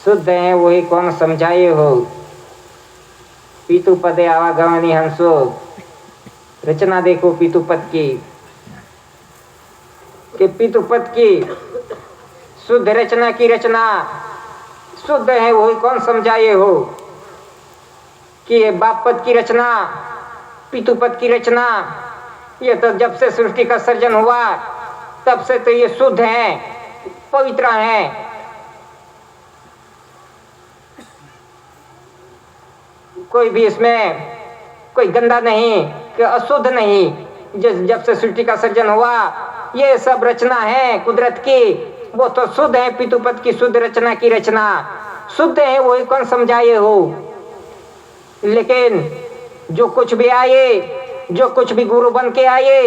शुद्ध है वही कौन समझाए हो। पीतु पदे आवागमनी हंसो। रचना देखो पीतुपद की कि पीतुपद की शुद्ध रचना की रचना शुद्ध है वही कौन समझाए हो कि ये बाप पद की रचना पीतुपद की रचना ये तो जब से सृष्टि का सर्जन हुआ तब से तो ये शुद्ध है, पवित्र है। कोई भी इसमें कोई गंदा नहीं कि अशुद्ध नहीं। जब से सृष्टि का सर्जन हुआ ये सब रचना है कुदरत की, वो तो शुद्ध है। पीतुपद की शुद्ध रचना की रचना शुद्ध है वही कौन समझाए हो। लेकिन जो कुछ भी आए, जो कुछ भी गुरु बन के आए,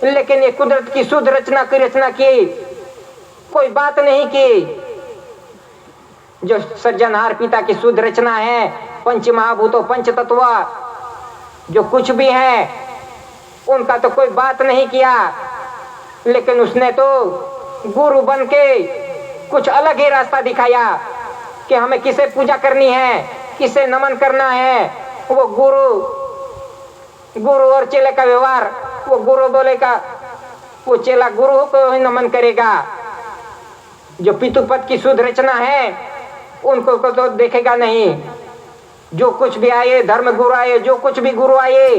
लेकिन ये कुदरत की शुद्ध रचना की कोई बात नहीं की। जो सृजनहार पिता की शुद्ध रचना है, पंच महाभूतों पंच तत्व जो कुछ भी है उनका तो कोई बात नहीं किया। लेकिन उसने तो गुरु बन के कुछ अलग ही रास्ता दिखाया कि हमें किसे पूजा करनी है, किसे नमन करना है। वो गुरु और चेले का व्यवहार, वो गुरु बोलेगा वो चेला गुरु को ही नमन करेगा। जो पीतुपद की शुद्ध रचना है उनको को तो देखेगा नहीं। जो कुछ भी आए, धर्म गुरु आए, जो कुछ भी गुरु आए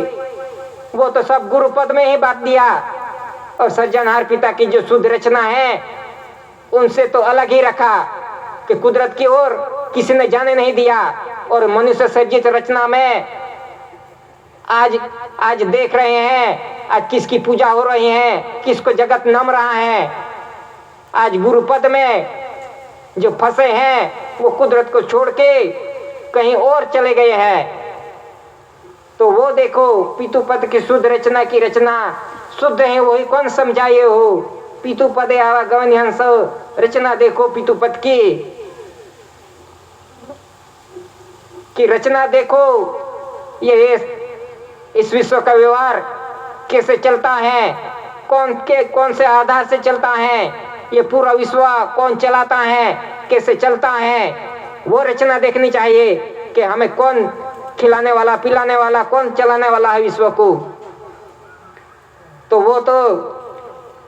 वो तो सब गुरु पद में ही बांट दिया। और सृजनहार पिता की जो शुद्ध रचना है उनसे तो अलग ही रखा कि कुदरत की ओर किसी ने जाने नहीं दिया। और मनुष्य सृजित रचना में आज देख रहे हैं आज किसकी पूजा हो रही है, किसको जगत नम रहा है। आज गुरु पद में जो फंसे हैं वो कुदरत को छोड़ के कहीं और चले गए हैं। तो वो देखो पीतुपद की शुद्ध रचना की रचना शुद्ध है वही कौन समझाए हो। पीतुपदे आवागमनी हंस रचना देखो पीतुपद की रचना देखो। ये इस विश्व का व्यवहार कैसे चलता है, कौन से आधार से चलता है, ये पूरा विश्व कौन चलाता है, कैसे चलता है, वो रचना देखनी चाहिए कि हमें कौन खिलाने वाला पिलाने वाला कौन चलाने वाला है विश्व को। तो वो तो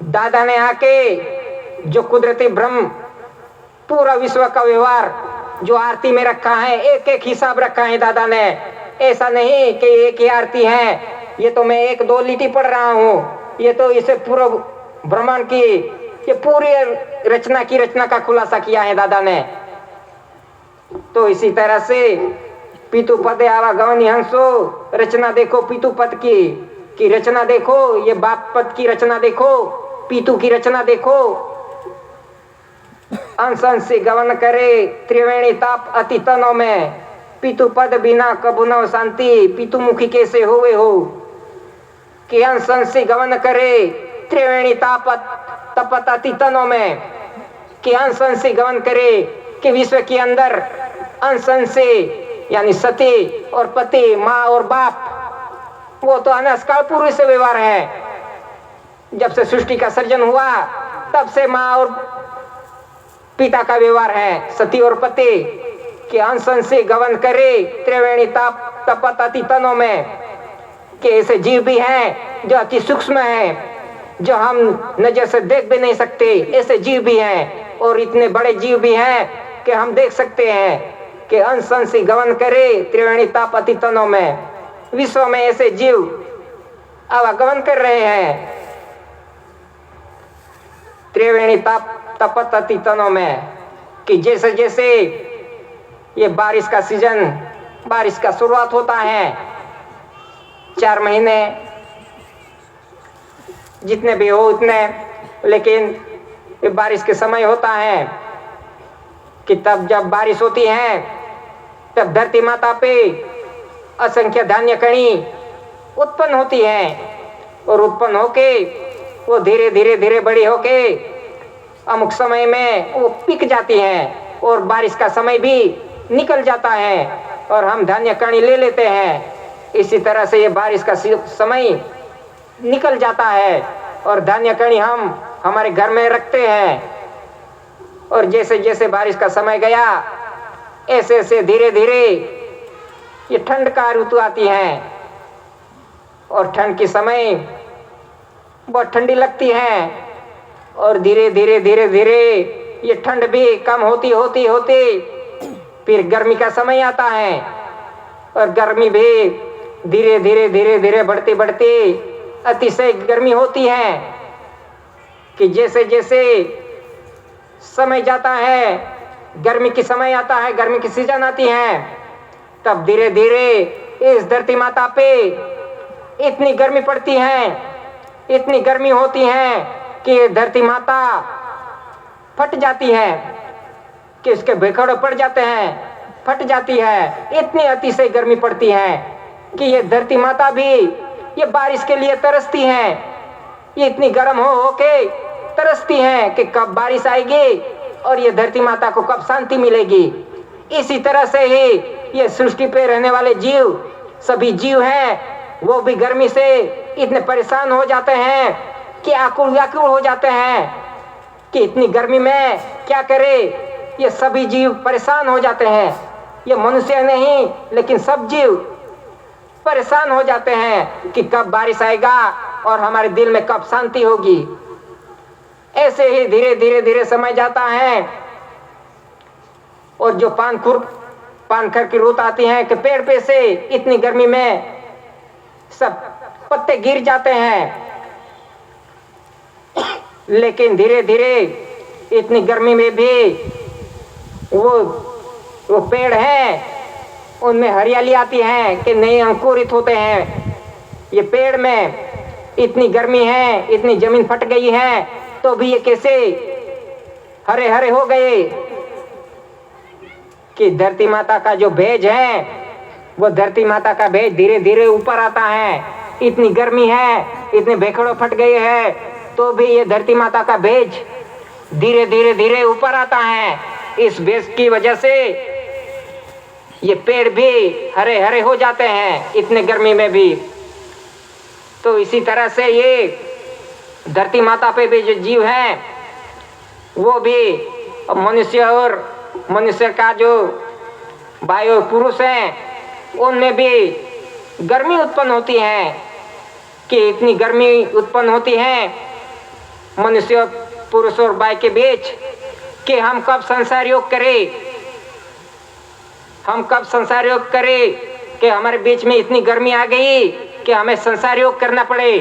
दादा ने आके जो कुदरती ब्रह्म पूरा विश्व का व्यवहार जो आरती में रखा है, एक एक हिसाब रखा है दादा ने। ऐसा नहीं कि एक ही आरती है, ये तो मैं एक दो लिटी पढ़ रहा हूँ, ये तो इसे पूरा ब्रह्मांड की ये पूरी रचना की रचना का खुलासा किया है दादा ने। तो इसी तरह से पीतुपदे आवागमनी हंसो रचना देखो पीतुपद की रचना देखो। ये बाप पद की रचना देखो, पीतु की रचना देखो। अंश से गवन करे त्रिवेणी ताप अति तनों में, पीतुपद बिना कबू न शांति पीतु मुखी कैसे होवे हो। कि अंश से गवन करे त्रिवेणी ताप तपत अति तनों में, कि अंश से गवन करे कि विश्व के अंदर अंश से यानी सती और पति, माँ और बाप, वो तो अनस्काल पूर्व से व्यवहार है। जब से सृष्टि का सर्जन हुआ तब से माँ और पिता का व्यवहार है, सती और पति। कि अंश से गवन करे त्रिवेणी ताप तपत अति तनों में, कि ऐसे जीव भी हैं जो अति सूक्ष्म है, जो हम नजर से देख भी नहीं सकते, ऐसे जीव भी हैं। और इतने बड़े जीव भी हैं कि हम देख सकते हैं कि अंश से गवन करे त्रिवेणी ताप अति तनों में। विश्व में ऐसे जीव आवागमन कर रहे हैं त्रिवेणी ताप तपत अति तनों में। कि जैसे जैसे ये बारिश का सीजन, बारिश का शुरुआत होता है, 4 महीने जितने भी हो उतने, लेकिन ये बारिश के समय होता है कि तब जब बारिश होती है तब धरती माता पे असंख्य धान्य कणी उत्पन्न होती है। और उत्पन्न होके वो धीरे धीरे धीरे बड़ी होके अमुक समय में वो पिक जाती है और बारिश का समय भी निकल जाता है और हम धान्य कणी ले लेते हैं। इसी तरह से ये बारिश का समय निकल जाता है और धान्य कणी हम हमारे घर में रखते हैं। और जैसे जैसे बारिश का समय गया ऐसे ऐसे धीरे धीरे ये ठंड का ऋतु आती है और ठंड के समय बहुत ठंडी लगती है और धीरे धीरे धीरे धीरे ये ठंड भी कम होती होती होती फिर गर्मी का समय आता है और गर्मी भी धीरे धीरे धीरे धीरे बढ़ती बढ़ती अतिशय गर्मी होती है कि जैसे जैसे समय जाता है, गर्मी की समय आता है, गर्मी की सीजन आती है, तब धीरे धीरे इस धरती माता पे इतनी गर्मी पड़ती है, इतनी गर्मी होती है कि धरती माता फट जाती है, कि उसके भेखड़े पड़ जाते हैं, फट जाती है। इतनी अतिशय गर्मी पड़ती है कि ये धरती माता भी ये बारिश के लिए तरसती है। ये इतनी गर्म हो के तरसती है कि कब बारिश आएगी और ये धरती माता को कब शांति मिलेगी। इसी तरह से ही ये सृष्टि पे रहने वाले जीव, सभी जीव हैं, वो भी गर्मी से इतने परेशान हो जाते हैं कि आकुल व्याकुल हो जाते हैं कि इतनी गर्मी में क्या करे। ये सभी जीव परेशान हो जाते हैं, ये मनुष्य नहीं लेकिन सब जीव परेशान हो जाते हैं कि कब बारिश आएगा और हमारे दिल में कब शांति होगी। ऐसे ही धीरे धीरे धीरे समय जाता है और जो पानखर की रुत आती है कि पेड़ पे से इतनी गर्मी में सब पत्ते गिर जाते हैं, लेकिन धीरे धीरे इतनी गर्मी में भी वो पेड़ हैं उनमें हरियाली आती है कि नए अंकुरित होते हैं। ये पेड़ में इतनी गर्मी है, इतनी जमीन फट गई है, तो भी ये कैसे हरे हरे हो गए कि धरती माता का जो भेज है वो धरती माता का भेज धीरे धीरे ऊपर आता है। इतनी गर्मी है, इतने भेखड़ों फट गए हैं, तो भी ये धरती माता का भेज धीरे धीरे धीरे ऊपर आता है। इस भेज की वजह से ये पेड़ भी हरे हरे हो जाते हैं इतने गर्मी में भी। तो इसी तरह से ये धरती माता पे भी जो जीव हैं वो भी मनुष्य और मनुष्य का जो वायु पुरुष हैं उनमें भी गर्मी उत्पन्न होती है कि इतनी गर्मी उत्पन्न होती है मनुष्य पुरुष और वायु के बीच कि हम कब संसार योग करें, हम कब संसार योग करें कि हमारे बीच में इतनी गर्मी आ गई कि हमें संसार योग करना पड़े।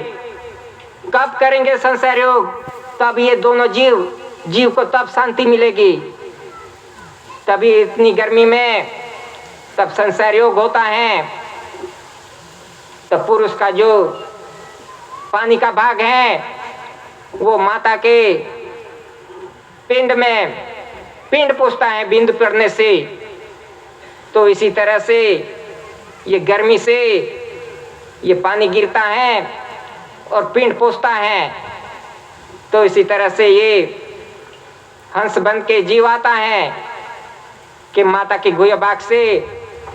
कब करेंगे संसार योग, तब ये दोनों जीव को तब शांति मिलेगी। तभी इतनी गर्मी में तब संसार योग होता है। तब पुरुष का जो पानी का भाग है वो माता के पिंड में पिंड पोषता है बिंदु पड़ने से। तो इसी तरह से ये गर्मी से ये पानी गिरता है और पिंड पोषता है। तो इसी तरह से ये हंस बन के जीव आता है कि माता की गुया बाग से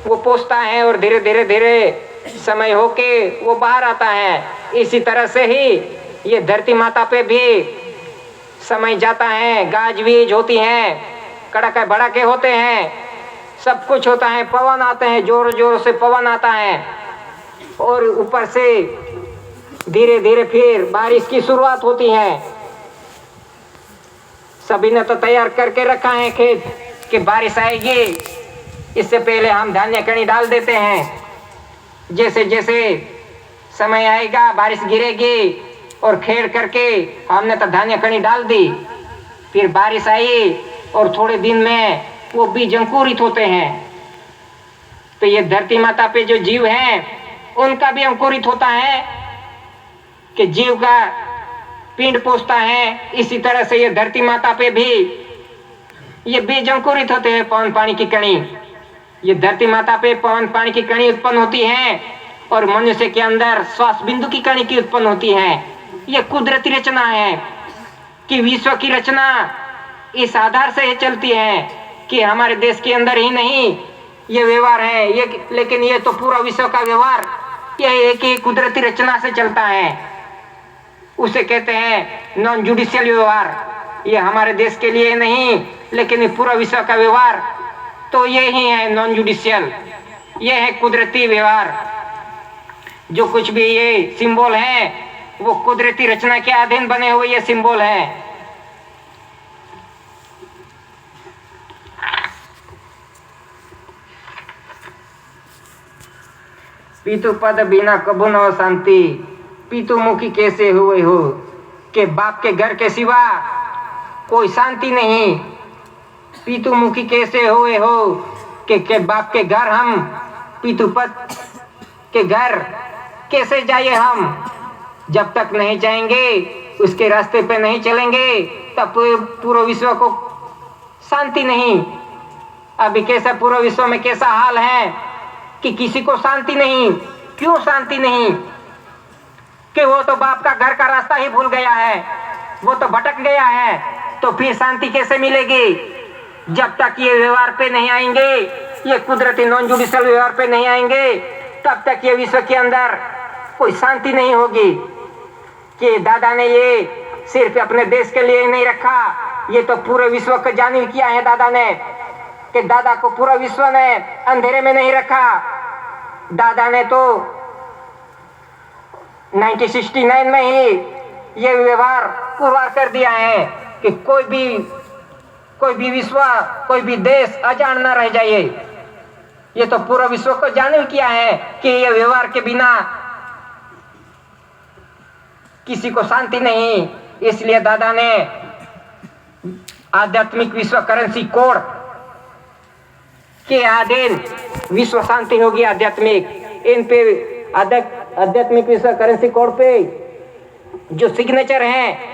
वो पोषता है और धीरे धीरे धीरे समय होके वो बाहर आता है। इसी तरह से ही ये धरती माता पे भी समय जाता है, गाज बीज होती हैं, कड़ाके भड़ाके होते हैं, सब कुछ होता है, पवन आते हैं, जोर जोर से पवन आता है और ऊपर से धीरे धीरे फिर बारिश की शुरुआत होती है। सभी ने तो तैयार करके रखा है खेत कि बारिश आएगी, इससे पहले हम धान्य कणी डाल देते हैं। जैसे जैसे समय आएगा बारिश गिरेगी और खेड़ करके हमने तो धान्य कणी डाल दी, फिर बारिश आई और थोड़े दिन में वो बीज अंकुरित होते हैं। तो ये धरती माता पे जो जीव हैं उनका भी अंकुरित होता है कि जीव का पिंड पोषता है। इसी तरह से ये धरती माता पे भी ये बीज अंकुरित होते हैं, पवन पानी की कणी। ये धरती माता पे पवन पानी की कणी उत्पन्न होती है और मनुष्य के अंदर श्वास बिंदु की कणी की उत्पन्न होती है। ये कुदरती रचना है कि विश्व की रचना इस आधार से चलती है कि हमारे देश के अंदर ही नहीं ये व्यवहार है ये, लेकिन ये तो पूरा विश्व का व्यवहार ये एक ही कुदरती रचना से चलता है। उसे कहते हैं नॉन जुडिशियल व्यवहार, ये हमारे देश के लिए नहीं लेकिन पूरा विश्व का व्यवहार तो ये ही है नॉन जुडिशियल, ये है कुदरती व्यवहार। जो कुछ भी ये सिंबल है वो कुदरती रचना के अधीन बने हुए ये सिंबल है। पितु पद बिना कबू न शांति, पितु मुखी कैसे हुए हो कि बाप के घर के सिवा कोई शांति नहीं। पितु मुखी कैसे हुए हो कि बाप के घर हम पितु पद के घर कैसे जाइए हम। जब तक नहीं जाएंगे उसके रास्ते पे नहीं चलेंगे तब पूरे विश्व को शांति नहीं। अभी कैसा पूरे विश्व में कैसा हाल है कि किसी को शांति नहीं। क्यों शांति नहीं? कि वो तो बाप का घर का रास्ता ही भूल गया है, वो तो भटक गया है, तो फिर शांति कैसे मिलेगी? जब तक ये व्यवहार पे नहीं आएंगे, ये कुदरती नॉन जुडिशियल व्यवहार पे नहीं आएंगे, तब तक ये विश्व के अंदर कोई शांति नहीं होगी। कि दादा ने ये सिर्फ अपने देश के लिए नहीं रखा, ये तो पूरे विश्व को जानिब किया है दादा ने। कि दादा को पूरा विश्व ने अंधेरे में नहीं रखा। दादा ने तो 1969 में ही ये व्यवहार पुरवार कर दिया है कि कोई भी विश्व, कोई भी देश अजान न रह जाए। ये तो पूरा विश्व को जानिब किया है कि ये व्यवहार के बिना किसी को शांति नहीं। इसलिए दादा ने आध्यात्मिक विश्व करेंसी कोड के अधीन विश्व शांति होगी आध्यात्मिक। इन पे आध्यात्मिक विश्व करेंसी कोड पे जो सिग्नेचर हैं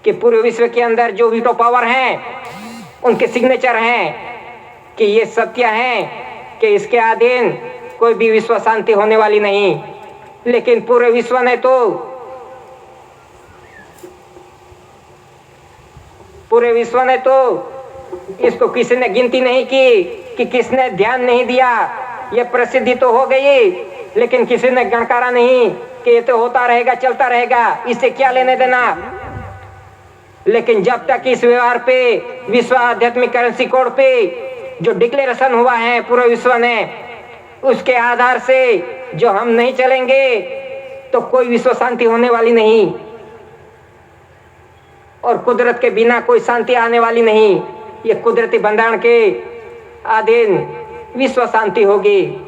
कि पूरे विश्व के अंदर जो वीटो पावर हैं उनके सिग्नेचर हैं कि ये सत्य है कि इसके अधीन कोई भी विश्व शांति होने वाली नहीं। लेकिन पूरे विश्व ने तो इसको किसी ने गिनती नहीं की कि किसने ध्यान नहीं दिया। ये प्रसिद्धि तो हो गई लेकिन किसी ने गणकारा नहीं कि ये तो होता रहेगा, चलता रहेगा, इससे क्या लेने देना। लेकिन जब तक इस व्यवहार पे विश्व आध्यात्मिक करेंसी कोड पे जो डिक्लेरेशन हुआ है पूरे विश्व ने, उसके आधार से जो हम नहीं चलेंगे तो कोई विश्व शांति होने वाली नहीं और कुदरत के बिना कोई शांति आने वाली नहीं। ये कुदरती बंधारण के अधीन विश्व शांति होगी।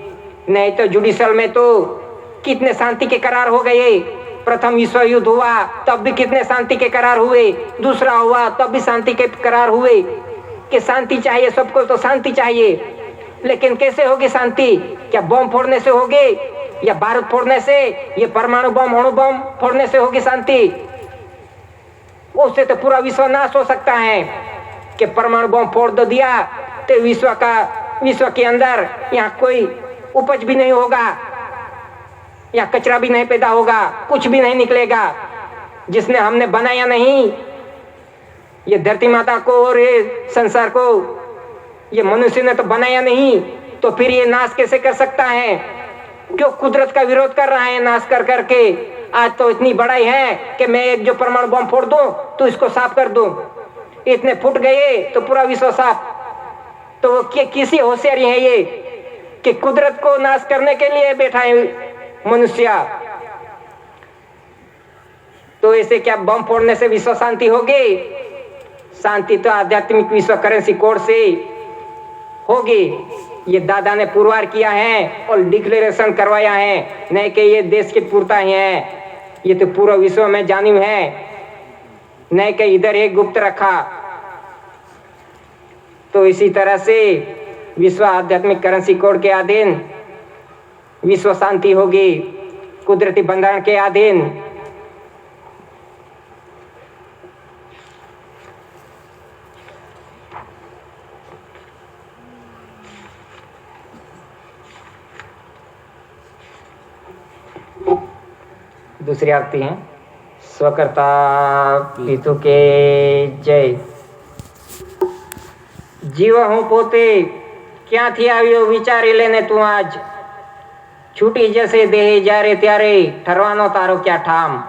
नहीं तो जुडिशियल में तो कितने शांति के करार हो गए। प्रथम विश्व युद्ध हुआ तब भी कितने शांति के करार हुए, दूसरा हुआ तब भी शांति के करार हुए कि शांति चाहिए, सबको तो शांति चाहिए। लेकिन कैसे होगी शांति? क्या बम फोड़ने से होगी या बारूद फोड़ने से, ये परमाणु बम, अणु बम फोड़ने से होगी शांति? उससे तो पूरा विश्व नाश हो सकता है कि परमाणु बम फोड़ दो दिया तो विश्व के अंदर यहाँ कोई उपज भी नहीं होगा, या कचरा भी नहीं पैदा होगा, कुछ भी नहीं निकलेगा। जिसने हमने बनाया नहीं ये धरती माता को और ये संसार को, ये मनुष्य ने तो बनाया नहीं, तो फिर ये नाश कैसे कर सकता है? क्यों कुदरत का विरोध कर रहा है नाश कर करके? आज तो इतनी बड़ाई है कि मैं एक जो परमाणु बम फोड़ दूं तो इसको साफ कर दूं, इतने फुट गए तो पूरा विश्व साफ। तो वो किसी होशियारी है ये कि कुदरत को नाश करने के लिए बैठा है मनुष्य। तो ऐसे क्या बम फोड़ने से विश्व शांति होगी? शांति तो आध्यात्मिक विश्व करेंसी कोड से होगी। ये दादा ने पुरवार किया है और डिक्लेरेशन करवाया है, नहीं कि ये देश की पूर्ता ही है, ये तो पूरा विश्व में जानिम है, नहीं कि इधर एक गुप्त रखा। तो इसी तरह से विश्व आध्यात्मिक करेंसी कोड के अधीन विश्व शांति होगी, कुदरती बंधारण के अधीन। दूसरी आरती है। स्वकर्ता पितु के जय। जीव हूँ पोते ક્યાંથી આવ્યો વિચારી લેને તું આજ, છૂટી જશે દેહ જ્યારે ત્યારે ઠરવાનો તારો ક્યાં ઠામ।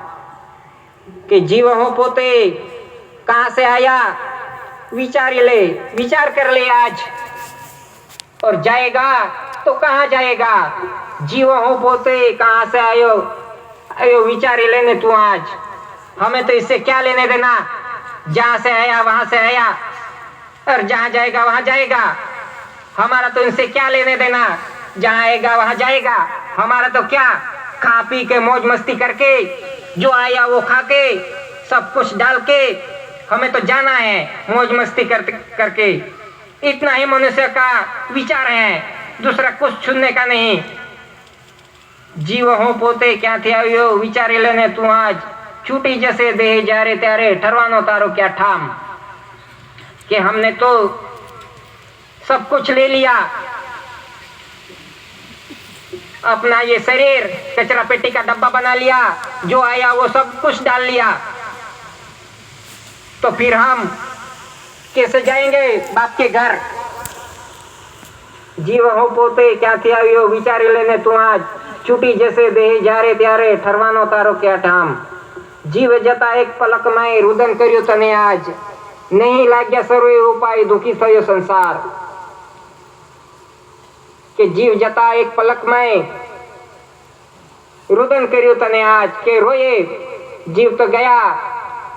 કે જીવ હું પોતે कहां से आया विचार ले, विचार कर ले आज। और जाएगा तो कहां जाएगा? जीव हो पोते कहां से आयो आयो विचार लेने तू आज। हमें तो इससे क्या लेने देना, जहां से आया वहां से आया और जहां जाएगा वहां जाएगा। हमारा तो इनसे क्या लेने देना, जहां आएगा वहां जाएगा। हमारा तो क्या, खा पी के मौज मस्ती करके जो आया वो खा के सब कुछ डाल के हमें तो जाना है मौज मस्ती करके। इतना ही मनुष्य का विचार है, दूसरा कुछ सुनने का नहीं। जीव हो पोते क्या थे आयो विचारे लेने तू आज। छूटी जैसे देह जा रे त्यारे ठरवानो तारो क्या ठाम। कि हमने तो सब कुछ ले लिया, अपना ये शरीर कचरा पेटी का डब्बा बना लिया, जो आया वो सब कुछ डाल लिया। तो फिर हम कैसे जाएंगे बाप के घर? जीव हो पोते क्या थी आयो विचारी लेने तू आज। छूटी जैसे देह जारे त्यारे ठरवानो तारो क्या ठाम। जीव जता एक पलक में रुदन कर्यो तने आज। नहीं लाग्या सर्वे उपाय दुखी थयो संसार। के जीव जता एक पलक में रुदन कर्यो तने आज। के रोए जीव तो गया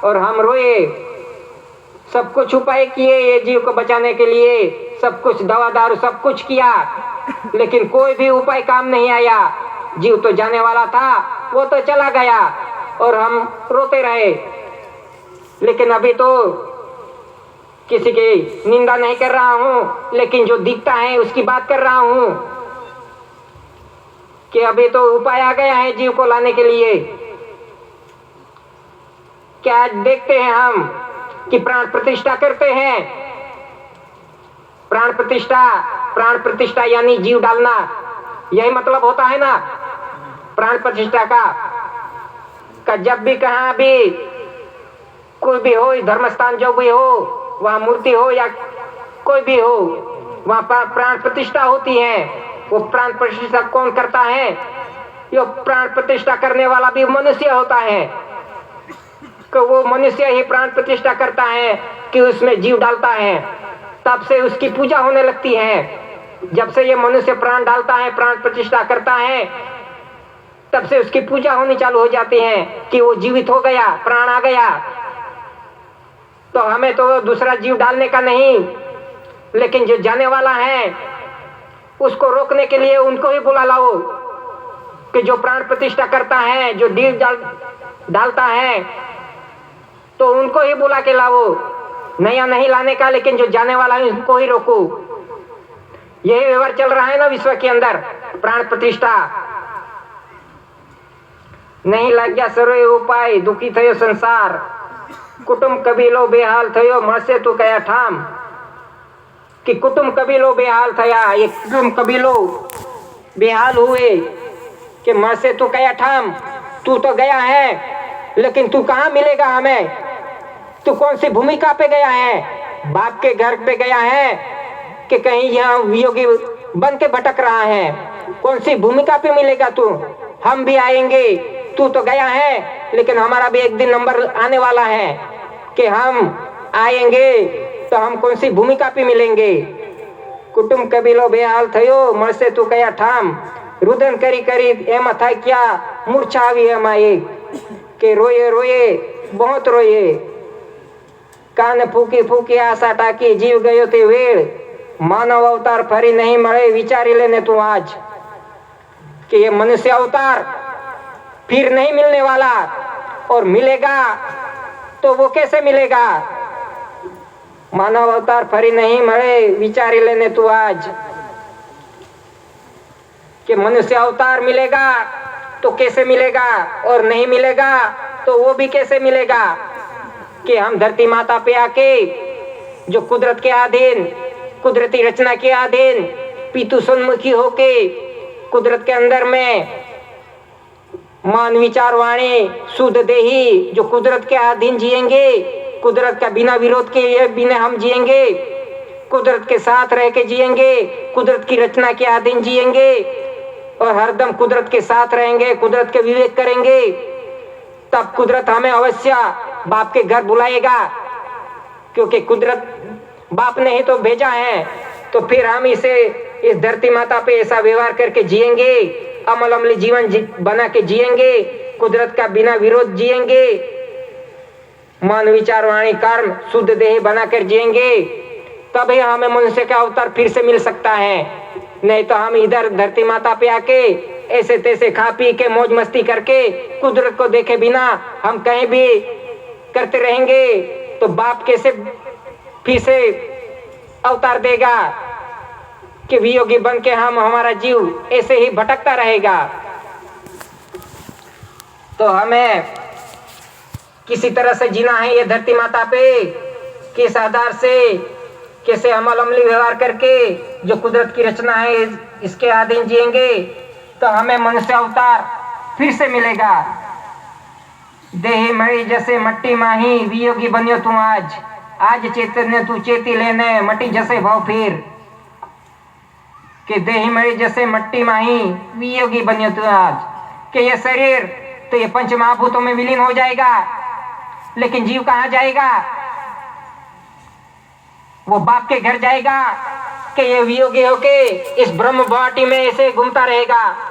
और हम रोए। सब कुछ उपाय किए ये जीव को बचाने के लिए, सब कुछ दवा दारू सब कुछ किया, लेकिन कोई भी उपाय काम नहीं आया। जीव तो जाने वाला था, वो तो चला गया और हम रोते रहे। लेकिन अभी तो किसी की निंदा नहीं कर रहा हूँ, लेकिन जो दिखता है उसकी बात कर रहा हूँ कि अभी तो उपाय आ गया है जीव को लाने के लिए। क्या देखते हैं हम कि प्राण प्रतिष्ठा करते हैं। प्राण प्रतिष्ठा यानी जीव डालना, यही मतलब होता है ना प्राण प्रतिष्ठा का जब भी कहाँ भी कोई भी हो, धर्म स्थान जो भी हो, वहाँ मूर्ति हो या कोई भी हो, वहाँ प्राण प्रतिष्ठा होती है। वो प्राण प्रतिष्ठा कौन करता है? यो प्राण प्रतिष्ठा करने वाला भी मनुष्य होता है। तो वो मनुष्य ही प्राण प्रतिष्ठा करता है कि उसमें जीव डालता है, तब से उसकी पूजा होने लगती है। जब से ये मनुष्य प्राण डालता है, प्राण प्रतिष्ठा करता है, तब से उसकी पूजा होनी चालू हो जाती है कि वो जीवित हो गया, प्राण आ गया। तो हमें तो दूसरा जीव डालने का नहीं, लेकिन जो जाने वाला है उसको रोकने के लिए उनको ही बुला लाओ कि जो प्राण प्रतिष्ठा करता है, जो जीव डालता है, तो उनको ही बुला के लाओ। नया नहीं लाने का, लेकिन जो जाने वाला है उनको ही रोको। यही व्यवहार चल रहा है ना विश्व के अंदर। प्राण प्रतिष्ठा नहीं लाग्या सर्वे उपाय दुखी थयो संसार। कुटुंब कबीलो बेहाल थयो मरसे तू कया ठाम। कि कुटुंब कबीलो बेहाल थया, ये कुटुंब कबीलो बेहाल हुए कि मरसे तू कया ठाम। तू तो गया है, लेकिन तू कहाँ मिलेगा हमें? तू कौन सी भूमिका पे गया है? बाप के घर पे गया है कि कहीं यहाँ योगी बन के भटक रहा है? कौन सी भूमिका पे मिलेगा तू? हम भी आएंगे। तू तो गया है, लेकिन हमारा भी एक दिन नंबर आने वाला है कि हम आएंगे, तो हम कौन सी भूमिका पे मिलेंगे? कुटुंब कबीलो बेहाल थयो मरसे तू कया ठाम। रुदन करी करी एम था क्या मूर्छा आवी एमा एक के रोए रोए बहुत रोए। कान फूकी फूकी आशा टाकी जीव गयो ते वेळ। मानव अवतार फरी नहीं मळे विचारी लेने तू आज। कि ये मनुष्य अवतार फिर नहीं मिलने वाला, और मिलेगा तो वो कैसे मिलेगा? मानव अवतार फरी नहीं मळे विचारी लेने तू आज। कि मनुष्य अवतार मिलेगा तो कैसे मिलेगा, और नहीं मिलेगा तो वो भी कैसे मिलेगा? कि हम धरती माता पे आके जो कुदरत के अधीन, कुदरती रचना के अधीन पीतु सन्मुखी होके कुदरत के अंदर में मान विचार वाणी शुद्ध देही जो कुदरत के अधीन जिएंगे, कुदरत का बिना विरोध के बिना हम जिएंगे, कुदरत के साथ रह के जिएंगे, कुदरत की रचना के अधीन जिएंगे और हरदम कुदरत के साथ रहेंगे, कुदरत के विवेक करेंगे। तब कुदरत हमें अवश्य बाप के घर बुलाएगा क्योंकि कुदरत बाप ने ही तो भेजा है। तो फिर हम इसे इस धरती माता पे ऐसा व्यवहार करके जिएंगे, अमल अमली जीवन बना के जिएंगे, कुदरत का बिना विरोध जिएंगे, मन विचार वाणी कर्म शुद्ध देह बनाकर जिएंगे, तभी हमें मनुष्य का अवतार फिर से मिल सकता है। नहीं तो हम इधर धरती माता पे आके ऐसे तैसे खा पी के मौज मस्ती करके कुदरत को देखे बिना हम कहीं भी करते रहेंगे तो बाप कैसे फिर से अवतार देगा कि वियोगी बन के हम हमारा जीव ऐसे ही भटकता रहेगा। तो हमें किसी तरह से जीना है ये धरती माता पे, किस आधार से, कैसे अमल अमली व्यवहार करके जो कुदरत की रचना है इसके अधीन जिएंगे तो हमें मनुष्य अवतार फिर से मिलेगा। देही मरी जैसे मट्टी माही वियोगी बनियो तू आज चैतन्य तू चेती लेने मटी जैसे भाव फिर, कि देही मरी जैसे मट्टी माही वियोगी बनियो तू आज, कि ये शरीर तो ये पंच महाभूतों में विलीन हो जाएगा, लेकिन जीव कहाँ जाएगा? वो बाप के घर जाएगा कि ये वियोगी होके इस ब्रह्म भाटी में ऐसे घूमता रहेगा।